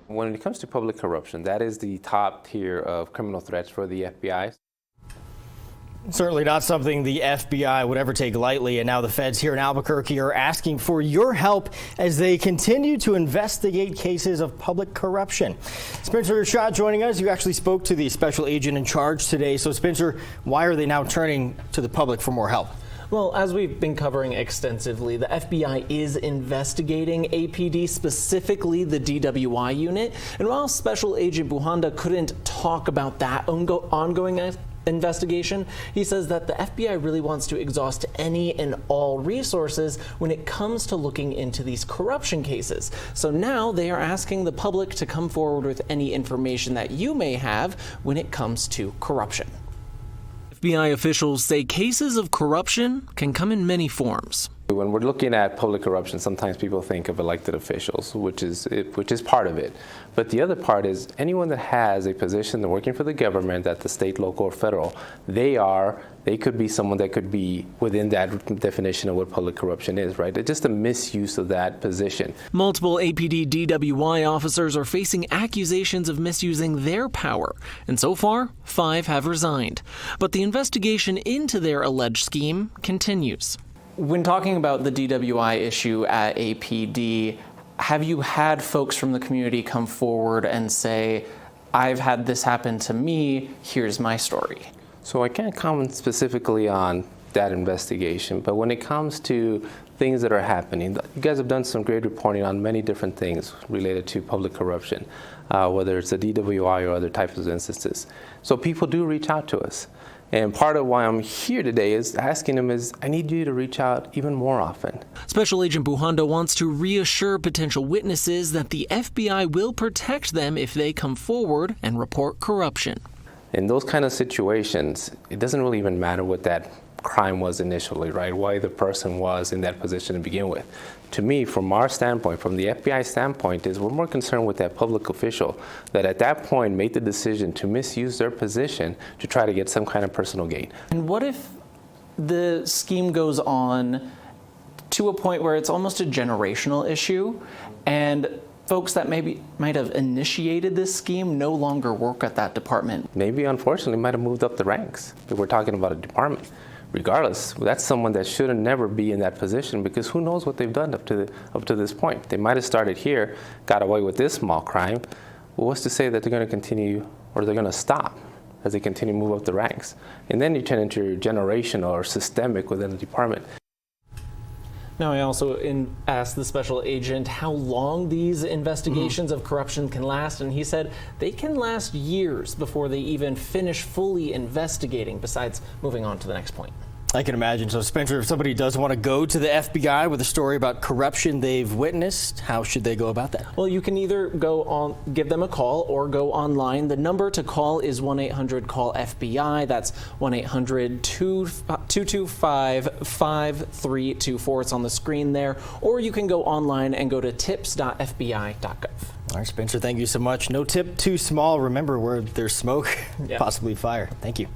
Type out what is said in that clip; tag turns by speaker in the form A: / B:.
A: When it comes to public corruption, that is the top tier of criminal threats for the FBI.
B: Certainly not something the FBI would ever take lightly, and now the feds here in Albuquerque are asking for your help as they continue to investigate cases of public corruption. Spencer Schott joining us. You actually spoke to the special agent in charge today. So, Spencer, why are they now turning to the public for more help?
C: Well, as we've been covering extensively, the FBI is investigating APD, specifically the DWI unit. And while Special Agent Buhanda couldn't talk about that ongoing investigation, he says that the FBI really wants to exhaust any and all resources when it comes to looking into these corruption cases. So now they are asking the public to come forward with any information that you may have when it comes to corruption. FBI officials say cases of corruption can come in many forms.
A: When we're looking at public corruption, sometimes people think of elected officials, which is part of it. But the other part is anyone that has a position working for the government at the state, local, or federal, they could be someone that could be within that definition of what public corruption is, right? It's just a misuse of that position.
C: Multiple APD DWI officers are facing accusations of misusing their power, and so far, 5 have resigned. But the investigation into their alleged scheme continues. When talking about the DWI issue at APD, have you had folks from the community come forward and say, I've had this happen to me, here's my story?
A: So I can't comment specifically on that investigation, but when it comes to things that are happening, you guys have done some great reporting on many different things related to public corruption, whether it's the DWI or other types of instances. So people do reach out to us. And part of why I'm here today is asking them I need you to reach out even more often.
C: Special Agent Buhanda wants to reassure potential witnesses that the FBI will protect them if they come forward and report corruption.
A: In those kind of situations, it doesn't really even matter what that crime was initially, right? Why the person was in that position to begin with. To me, from our standpoint, from the FBI standpoint, is we're more concerned with that public official that at that point made the decision to misuse their position to try to get some kind of personal gain.
C: And what if the scheme goes on to a point where it's almost a generational issue and folks that might have initiated this scheme no longer work at that department?
A: Maybe, unfortunately, might have moved up the ranks if we're talking about a department. Regardless, that's someone that should never be in that position because who knows what they've done up to this point. They might have started here, got away with this small crime. Well, what's to say that they're going to continue or they're going to stop as they continue to move up the ranks? And then you turn into generational or systemic within the department.
C: Now, I also asked the special agent how long these investigations of corruption can last, and he said they can last years before they even finish fully investigating, besides moving on to the next point.
B: I can imagine. So, Spencer, if somebody does want to go to the FBI with a story about corruption they've witnessed, how should they go about that?
C: Well, you can either give them a call or go online. The number to call is 1-800-CALL-FBI. That's 1-800-225-5324. It's on the screen there. Or you can go online and go to tips.fbi.gov.
B: All right, Spencer, thank you so much. No tip too small. Remember, where there's smoke, possibly fire. Thank you.